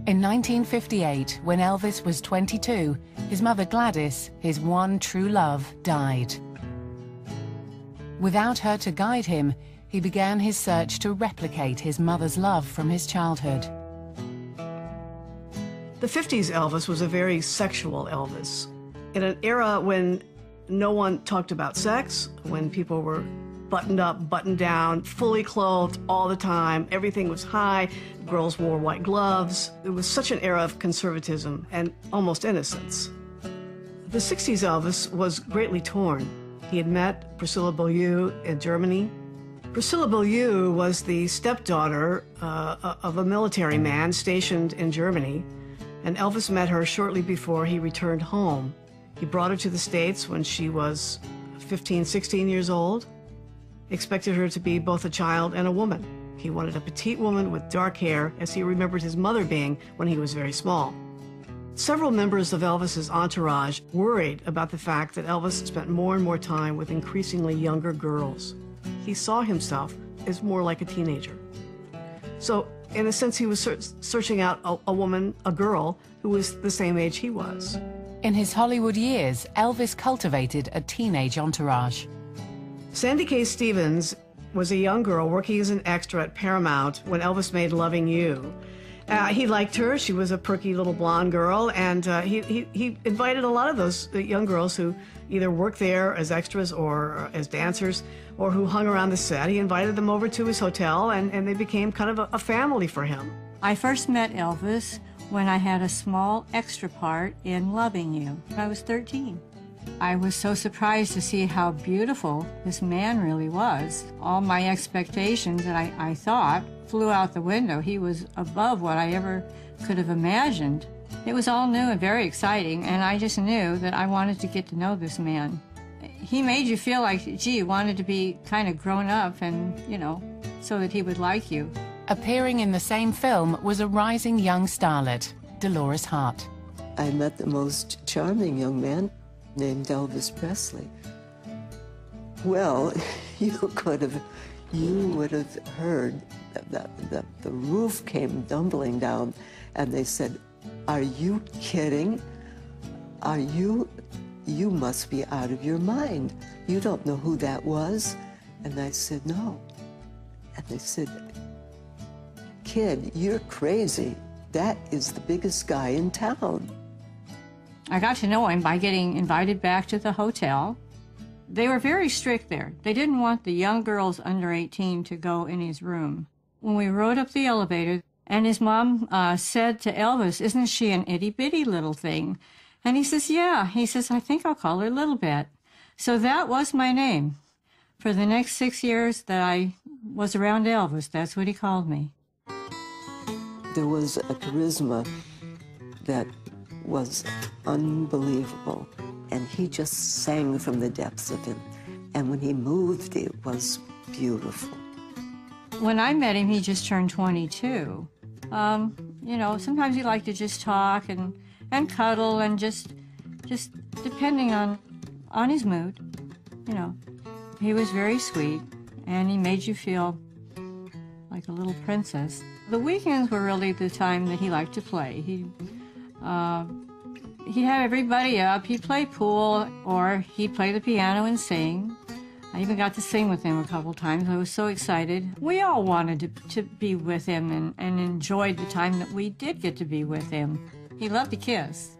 In 1958, when Elvis was 22, his mother Gladys, his one true love, died. Without her to guide him, he began his search to replicate his mother's love from his childhood. The 50s Elvis was a very sexual Elvis. In an era when no one talked about sex, when people were buttoned up, buttoned down, fully clothed all the time, everything was high, girls wore white gloves. It was such an era of conservatism and almost innocence. The 60s Elvis was greatly torn. He had met Priscilla Beaulieu in Germany. Priscilla Beaulieu was the stepdaughter of a military man stationed in Germany, and Elvis met her shortly before he returned home. He brought her to the States when she was 15, 16 years old. He expected her to be both a child and a woman. He wanted a petite woman with dark hair, as he remembered his mother being when he was very small. Several members of Elvis's entourage worried about the fact that Elvis spent more and more time with increasingly younger girls. He saw himself as more like a teenager. So, in a sense, he was searching out a woman, a girl, who was the same age he was. In his Hollywood years, Elvis cultivated a teenage entourage. Sandy Kay Stevens was a young girl working as an extra at Paramount when Elvis made Loving You. He liked her. She was a perky little blonde girl, and he invited a lot of those young girls who either worked there as extras or as dancers or who hung around the set. He invited them over to his hotel, and they became kind of a family for him. I first met Elvis when I had a small extra part in Loving You. I was 13. I was so surprised to see how beautiful this man really was. All my expectations that I thought flew out the window. He was above what I ever could have imagined. It was all new and very exciting, and I just knew that I wanted to get to know this man. He made you feel like, gee, you wanted to be kind of grown up and, you know, so that he would like you. Appearing in the same film was a rising young starlet, Dolores Hart. I met the most charming young man named Elvis Presley. Well, you would have heard that the roof came tumbling down, and they said, "Are you kidding? You must be out of your mind. You don't know who that was?" And I said, "No." And they said, "Kid, you're crazy. That is the biggest guy in town." I got to know him by getting invited back to the hotel. They were very strict there. They didn't want the young girls under 18 to go in his room. When we rode up the elevator, and his mom said to Elvis, "Isn't she an itty-bitty little thing?" And he says, "Yeah." He says, "I think I'll call her Little Bit." So that was my name. For the next 6 years that I was around Elvis, that's what he called me. There was a charisma that was unbelievable, and he just sang from the depths of him. And when he moved, it was beautiful. When I met him, he just turned 22. You know, sometimes he liked to just talk and cuddle and just depending on his mood, you know. He was very sweet, and he made you feel like a little princess. The weekends were really the time that he liked to play. He'd have everybody up. He'd play pool, or he'd play the piano and sing. I even got to sing with him a couple times. I was so excited. We all wanted to be with him and enjoyed the time that we did get to be with him. He loved to kiss,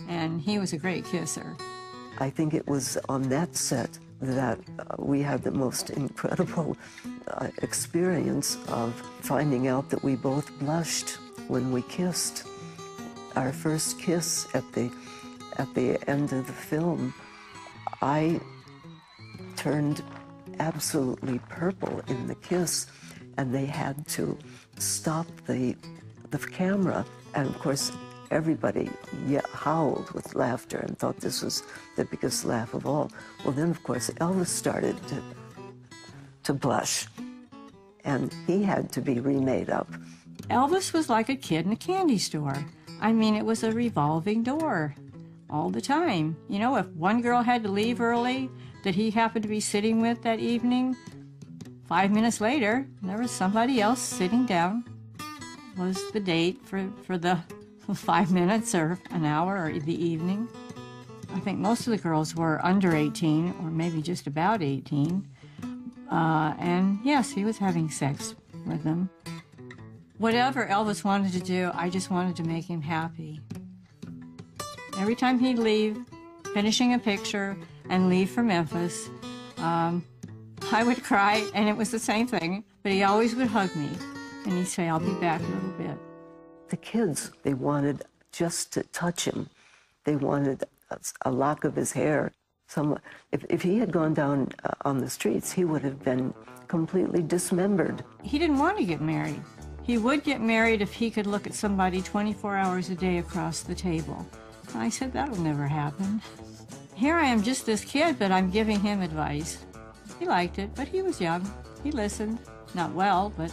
and he was a great kisser. I think it was on that set that we had the most incredible experience of finding out that we both blushed when we kissed. Our first kiss at the end of the film, I turned absolutely purple in the kiss, and they had to stop the camera. And of course, everybody howled with laughter and thought this was the biggest laugh of all. Well, then, of course, Elvis started to blush, and he had to be remade up. Elvis was like a kid in a candy store. I mean, it was a revolving door all the time. You know, if one girl had to leave early that he happened to be sitting with that evening, 5 minutes later, there was somebody else sitting down. Was the date for the 5 minutes or an hour or the evening. I think most of the girls were under 18 or maybe just about 18. And yes, he was having sex with them. Whatever Elvis wanted to do, I just wanted to make him happy. Every time he'd leave, finishing a picture, and leave for Memphis, I would cry, and it was the same thing, but he always would hug me, and he'd say, "I'll be back in a little bit." The kids, they wanted just to touch him. They wanted a lock of his hair. If he had gone down on the streets, he would have been completely dismembered. He didn't want to get married. He would get married if he could look at somebody 24 hours a day across the table. I said, that'll never happen. Here I am, just this kid, but I'm giving him advice. He liked it, but he was young. He listened. Not well, but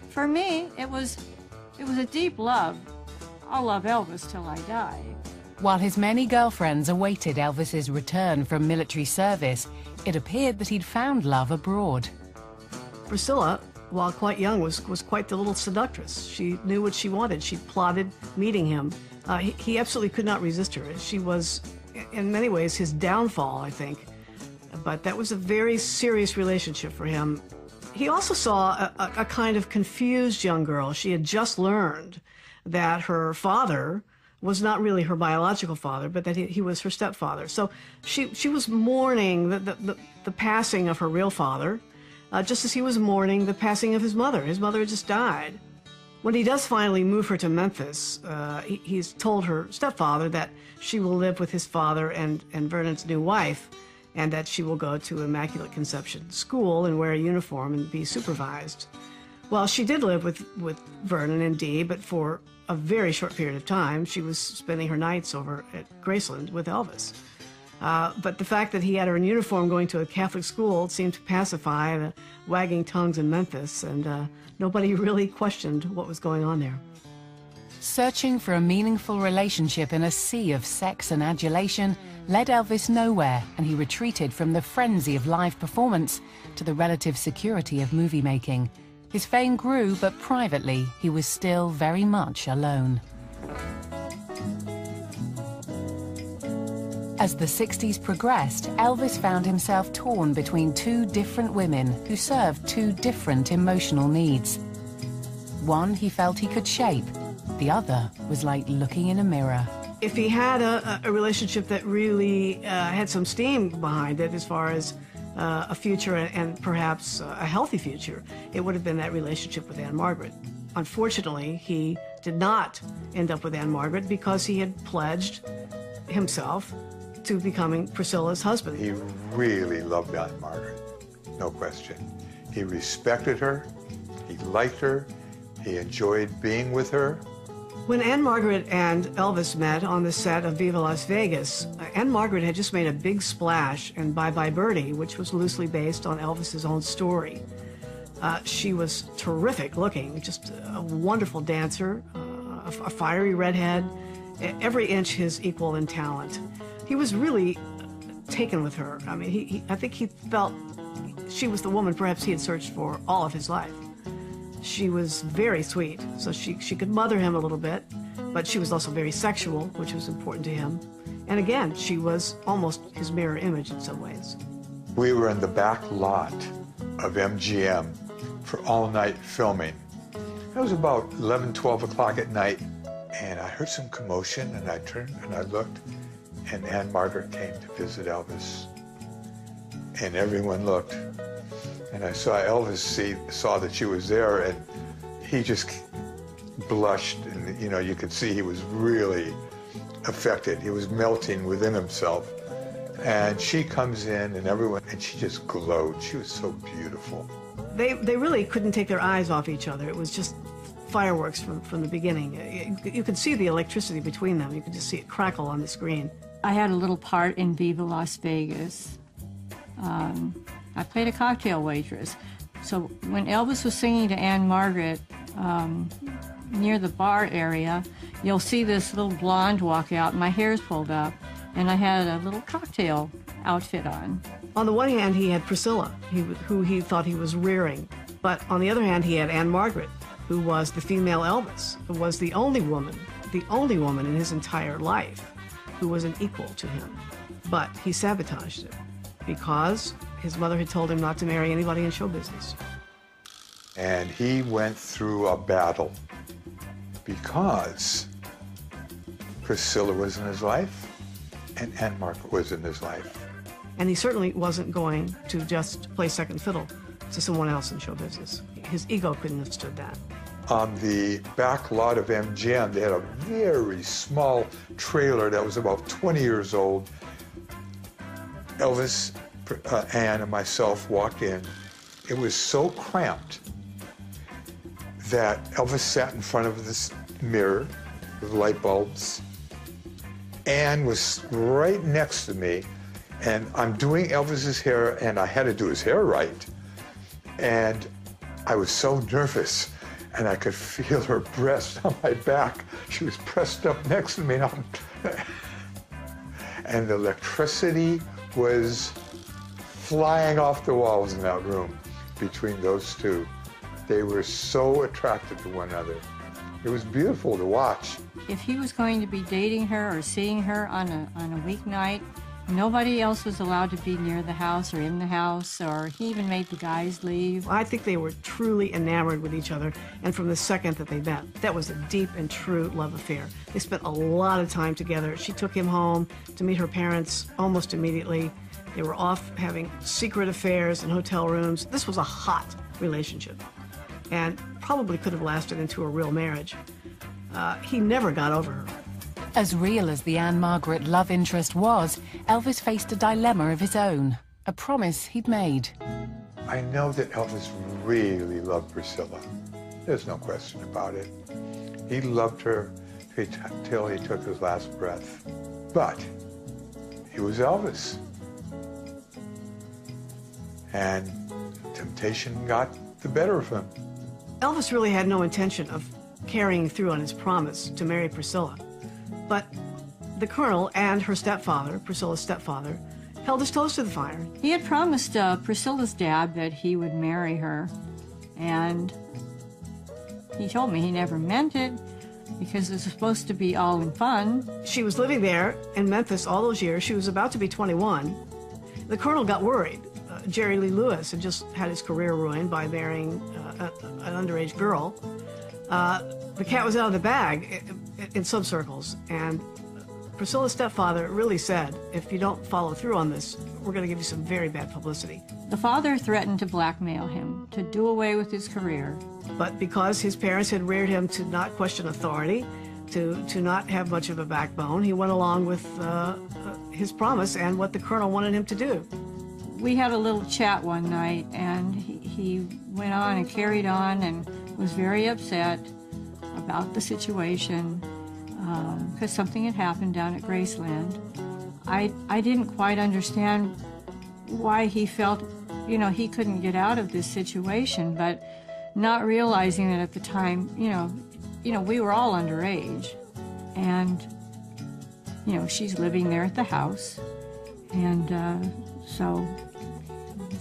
for me, it was a deep love. I'll love Elvis till I die. While his many girlfriends awaited Elvis's return from military service, it appeared that he'd found love abroad. Priscilla, while quite young, was quite the little seductress. She knew what she wanted. She plotted meeting him. He absolutely could not resist her. She was, in many ways, his downfall, I think. But that was a very serious relationship for him. He also saw a kind of confused young girl. She had just learned that her father was not really her biological father, but that he was her stepfather. So she was mourning the passing of her real father, just as he was mourning the passing of his mother. His mother had just died. When he does finally move her to Memphis, he's told her stepfather that she will live with his father and Vernon's new wife, and that she will go to Immaculate Conception School and wear a uniform and be supervised. Well, she did live with Vernon and Dee, but for a very short period of time. She was spending her nights over at Graceland with Elvis. But the fact that he had her in uniform going to a Catholic school seemed to pacify the wagging tongues in Memphis, and nobody really questioned what was going on there. Searching for a meaningful relationship in a sea of sex and adulation led Elvis nowhere, and he retreated from the frenzy of live performance to the relative security of movie making. His fame grew, but privately, he was still very much alone. As the 60s progressed, Elvis found himself torn between two different women who served two different emotional needs. One he felt he could shape. The other was like looking in a mirror. If he had a relationship that really had some steam behind it as far as a future and perhaps a healthy future, it would have been that relationship with Anne Margaret. Unfortunately, he did not end up with Anne Margaret because he had pledged himself to becoming Priscilla's husband. He really loved Aunt Margaret, no question. He respected her, he liked her, he enjoyed being with her. When Anne Margaret and Elvis met on the set of Viva Las Vegas, Anne Margaret had just made a big splash in Bye Bye Birdie, which was loosely based on Elvis's own story. She was terrific looking, just a wonderful dancer, a fiery redhead, every inch his equal in talent. He was really taken with her. I mean, I think he felt she was the woman perhaps he had searched for all of his life. She was very sweet, so she could mother him a little bit, but she was also very sexual, which was important to him. And again, she was almost his mirror image in some ways. We were in the back lot of MGM for all-night filming. It was about 11, 12 o'clock at night, and I heard some commotion, and I turned and I looked, and Anne Margaret came to visit Elvis. And everyone looked. And I saw Elvis saw that she was there, and he just blushed, and you know, you could see he was really affected. He was melting within himself. And she comes in, and she just glowed. She was so beautiful. They really couldn't take their eyes off each other. It was just fireworks from the beginning. You could see the electricity between them. You could just see it crackle on the screen. I had a little part in Viva Las Vegas. I played a cocktail waitress. So when Elvis was singing to Anne Margaret near the bar area, you'll see this little blonde walk out, and my hair's pulled up, and I had a little cocktail outfit on. On the one hand, he had Priscilla, who he thought he was rearing. But on the other hand, he had Anne Margaret, who was the female Elvis, who was the only woman in his entire life who was an equal to him. But he sabotaged it because his mother had told him not to marry anybody in show business. And he went through a battle because Priscilla was in his life and Ann Margaret was in his life. And he certainly wasn't going to just play second fiddle to someone else in show business. His ego couldn't have stood that. On the back lot of MGM, they had a very small trailer that was about 20 years old. Elvis, Ann, and myself walked in. It was so cramped that Elvis sat in front of this mirror with light bulbs. Ann was right next to me, and I'm doing Elvis's hair, and I had to do his hair right. And I was so nervous, and I could feel her breast on my back. She was pressed up next to me, and the electricity was flying off the walls in that room between those two. They were so attracted to one another. It was beautiful to watch. If he was going to be dating her or seeing her on a weeknight, nobody else was allowed to be near the house or in the house, or he even made the guys leave. I think they were truly enamored with each other, and from the second that they met, that was a deep and true love affair. They spent a lot of time together. She took him home to meet her parents almost immediately. They were off having secret affairs in hotel rooms. This was a hot relationship, and probably could have lasted into a real marriage. He never got over her. As real as the Ann Margaret love interest was, Elvis faced a dilemma of his own, a promise he'd made. I know that Elvis really loved Priscilla. There's no question about it. He loved her till he took his last breath. But he was Elvis. And temptation got the better of him. Elvis really had no intention of carrying through on his promise to marry Priscilla. But the Colonel and her stepfather, Priscilla's stepfather, held his toes to the fire. He had promised Priscilla's dad that he would marry her, and he told me he never meant it because it was supposed to be all in fun. She was living there in Memphis all those years. She was about to be 21. The Colonel got worried. Jerry Lee Lewis had just had his career ruined by marrying an underage girl. The cat was out of the bag in some circles, and Priscilla's stepfather really said, if you don't follow through on this, we're going to give you some very bad publicity. The father threatened to blackmail him, to do away with his career. But because his parents had reared him to not question authority, to not have much of a backbone, he went along with his promise and what the Colonel wanted him to do. We had a little chat one night, and he went on and carried on and was very upset about the situation because something had happened down at Graceland. I didn't quite understand why he felt, he couldn't get out of this situation, but not realizing that at the time, we were all underage, and, she's living there at the house, and so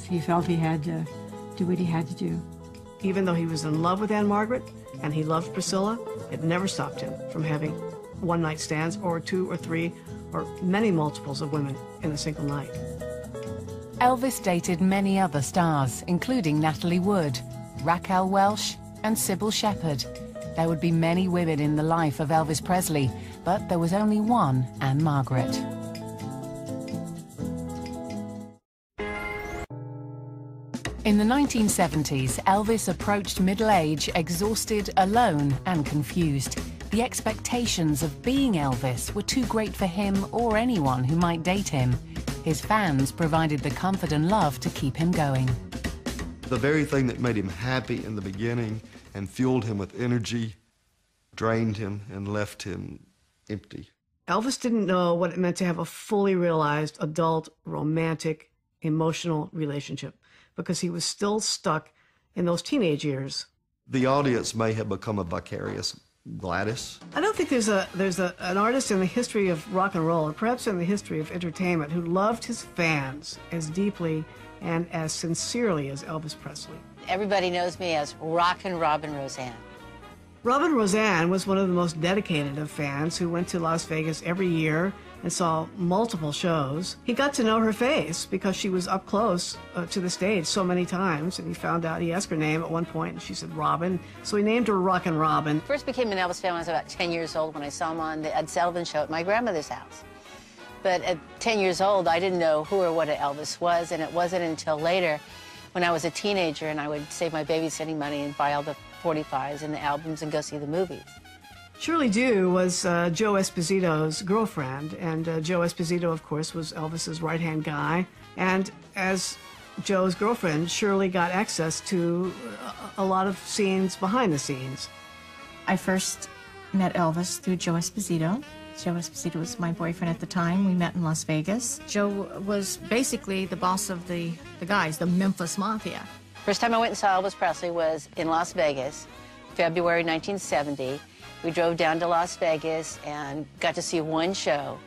he felt he had to do what he had to do. Even though he was in love with Ann Margaret and he loved Priscilla, it never stopped him from having one-night stands or 2 or 3 or many multiples of women in a single night. Elvis dated many other stars, including Natalie Wood, Raquel Welch, and Sybil Shepherd. There would be many women in the life of Elvis Presley, but there was only one Ann Margaret. In the 1970s, Elvis approached middle age exhausted, alone, and confused. The expectations of being Elvis were too great for him or anyone who might date him. His fans provided the comfort and love to keep him going. The very thing that made him happy in the beginning and fueled him with energy drained him and left him empty. Elvis didn't know what it meant to have a fully realized, adult, romantic, emotional relationship, because he was still stuck in those teenage years. The audience may have become a vicarious Gladys. I don't think there's an artist in the history of rock and roll, or perhaps in the history of entertainment, who loved his fans as deeply and as sincerely as Elvis Presley. Everybody knows me as Rockin' Robin Roseanne. Robin Roseanne was one of the most dedicated of fans who went to Las Vegas every year and saw multiple shows. He got to know her face because she was up close to the stage so many times, and he found out, he asked her name at one point, and she said Robin, so he named her Rockin' Robin. First became an Elvis fan when I was about 10 years old when I saw him on the Ed Sullivan Show at my grandmother's house. But at 10 years old, I didn't know who or what an Elvis was, and it wasn't until later when I was a teenager and I would save my babysitting money and buy all the 45s and the albums and go see the movies. Shirley Dew was Joe Esposito's girlfriend, and Joe Esposito, of course, was Elvis's right-hand guy. And as Joe's girlfriend, Shirley got access to a lot of scenes behind the scenes. I first met Elvis through Joe Esposito. Joe Esposito was my boyfriend at the time. We met in Las Vegas. Joe was basically the boss of the guys, the Memphis Mafia. First time I went and saw Elvis Presley was in Las Vegas, February 1970. We drove down to Las Vegas and got to see one show,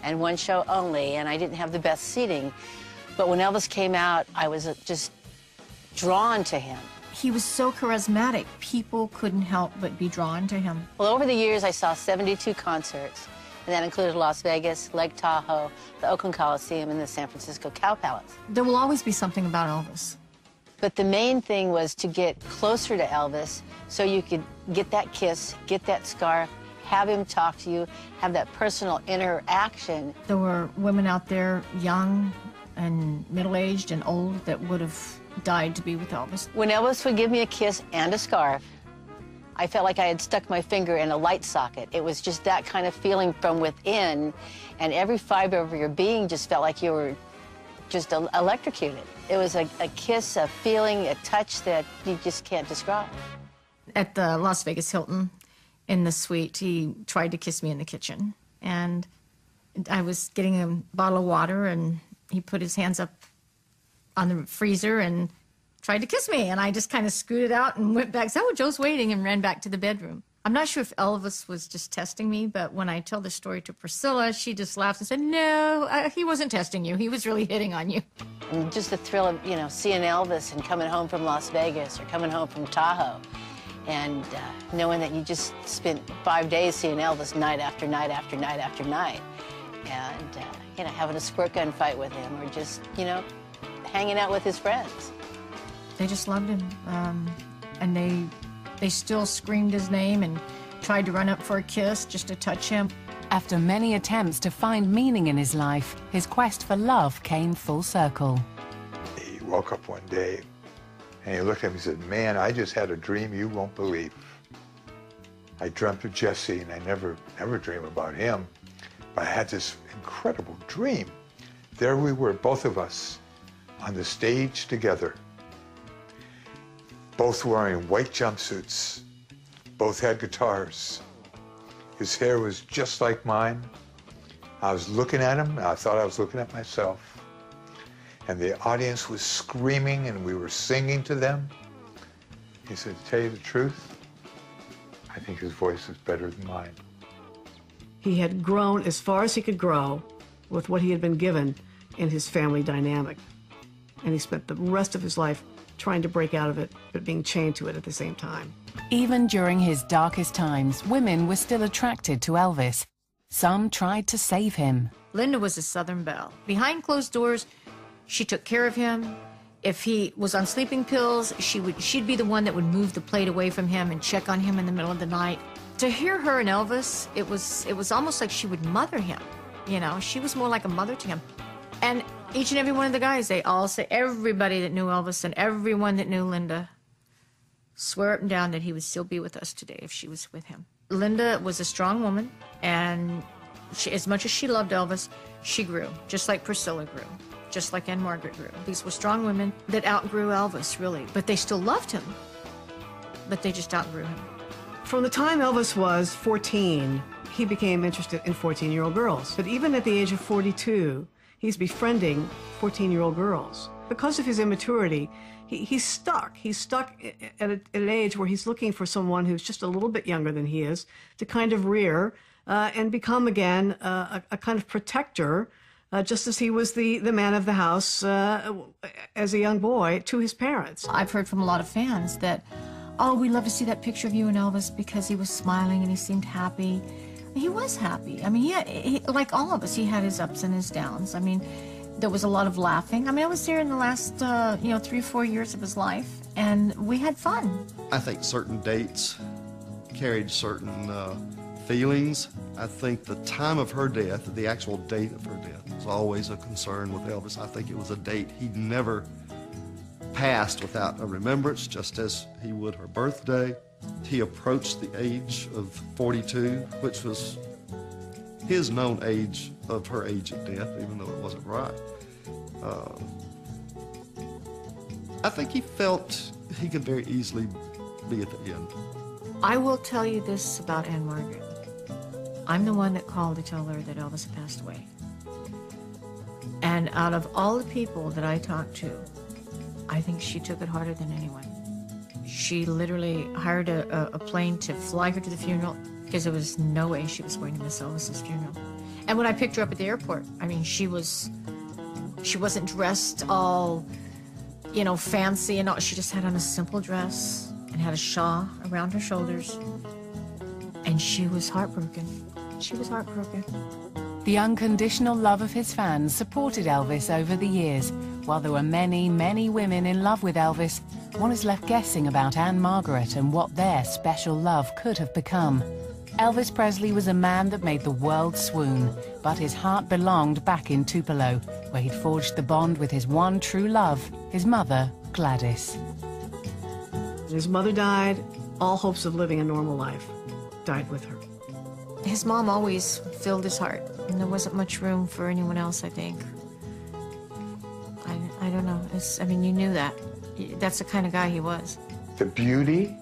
and one show only, and I didn't have the best seating. But when Elvis came out, I was just drawn to him. He was so charismatic, people couldn't help but be drawn to him. Well, over the years, I saw 72 concerts, and that included Las Vegas, Lake Tahoe, the Oakland Coliseum, and the San Francisco Cow Palace. There will always be something about Elvis. But the main thing was to get closer to Elvis so you could get that kiss, get that scarf, have him talk to you, have that personal interaction. There were women out there, young and middle-aged and old, that would have died to be with Elvis. When Elvis would give me a kiss and a scarf, I felt like I had stuck my finger in a light socket. It was just that kind of feeling from within, and every fiber of your being just felt like you were just electrocuted. It was a kiss, a feeling, a touch that you just can't describe. At the Las Vegas Hilton, in the suite, he tried to kiss me in the kitchen. And I was getting a bottle of water, and he put his hands up on the freezer and tried to kiss me. And I just kind of scooted out and went back, said, "Oh, Joe's waiting," and ran back to the bedroom. I'm not sure if Elvis was just testing me, but when I tell the story to Priscilla, she just laughs and said, "No, he wasn't testing you. He was really hitting on you." And just the thrill of, you know, seeing Elvis and coming home from Las Vegas or coming home from Tahoe, and knowing that you just spent 5 days seeing Elvis night after night after night after night, and you know, having a squirt gun fight with him, or just, you know, hanging out with his friends. They just loved him, and they still screamed his name and tried to run up for a kiss just to touch him. After many attempts to find meaning in his life, his quest for love came full circle. He woke up one day and he looked at me and said, "Man, I just had a dream you won't believe. I dreamt of Jesse, and I never dream about him, but I had this incredible dream. There we were, both of us, on the stage together, both wearing white jumpsuits, both had guitars. His hair was just like mine. I was looking at him, and I thought I was looking at myself. And the audience was screaming, and we were singing to them." He said, "To tell you the truth, I think his voice is better than mine." He had grown as far as he could grow with what he had been given in his family dynamic. And he spent the rest of his life trying to break out of it, but being chained to it at the same time. Even during his darkest times, women were still attracted to Elvis. Some tried to save him. Linda was a Southern belle. Behind closed doors, she took care of him. If he was on sleeping pills, she'd be the one that would move the plate away from him and check on him in the middle of the night. To hear her and Elvis, it was almost like she would mother him. You know, she was more like a mother to him. And each and every one of the guys, they all say, everybody that knew Elvis and everyone that knew Linda, swear up and down that he would still be with us today if she was with him. Linda was a strong woman, and as much as she loved Elvis, she grew, just like Priscilla grew, just like Anne Margaret grew. These were strong women that outgrew Elvis, really, but they still loved him, but they just outgrew him. From the time Elvis was 14, he became interested in 14-year-old girls. But even at the age of 42, he's befriending 14-year-old girls. Because of his immaturity, he's stuck. He's stuck at an age where he's looking for someone who's just a little bit younger than he is to kind of rear and become again a kind of protector, just as he was the man of the house as a young boy to his parents. I've heard from a lot of fans that oh, we love to see that picture of you and Elvis because he was smiling and he seemed happy. He was happy. I mean, he like all of us, he had his ups and his downs. I mean, there was a lot of laughing. I mean, I was there in the last, 3 or 4 years of his life, and we had fun. I think certain dates carried certain feelings. I think the time of her death, the actual date of her death, was always a concern with Elvis. I think it was a date he never passed without a remembrance, just as he would her birthday. He approached the age of 42, which was his known age of her age of death, even though it wasn't right. I think he felt he could very easily be at the end. I will tell you this about Anne Margaret. I'm the one that called to tell her that Elvis had passed away. And out of all the people that I talked to, I think she took it harder than anyone. She literally hired a plane to fly her to the funeral because there was no way she was going to miss Elvis's funeral. And when I picked her up at the airport, I mean, she wasn't dressed all, fancy and all. She just had on a simple dress and had a shawl around her shoulders. And she was heartbroken. She was heartbroken. The unconditional love of his fans supported Elvis over the years. While there were many, many women in love with Elvis, one is left guessing about Anne Margaret and what their special love could have become. Elvis Presley was a man that made the world swoon, but his heart belonged back in Tupelo, where he'd forged the bond with his one true love, his mother, Gladys. His mother died. All hopes of living a normal life died with her. His mom always filled his heart, and there wasn't much room for anyone else, I think. I don't know. You knew that. That's the kind of guy he was. The beauty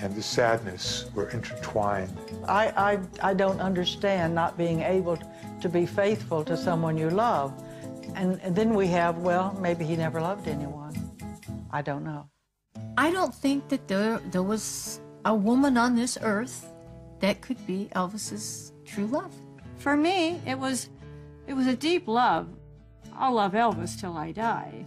and the sadness were intertwined. I don't understand not being able to be faithful to someone you love. And then we have, well, maybe he never loved anyone. I don't know. I don't think that there was a woman on this earth that could be Elvis's true love. For me, it was a deep love. I'll love Elvis till I die.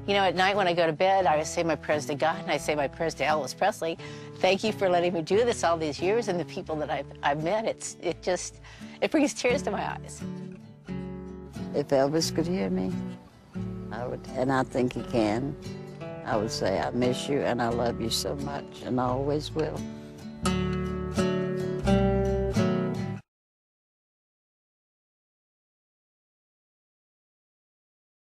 At night when I go to bed, I say my prayers to God and I say my prayers to Elvis Presley. Thank you for letting me do this all these years, and the people that I've met. It brings tears to my eyes. If Elvis could hear me, I would, and I think he can, I would say, I miss you and I love you so much and I always will.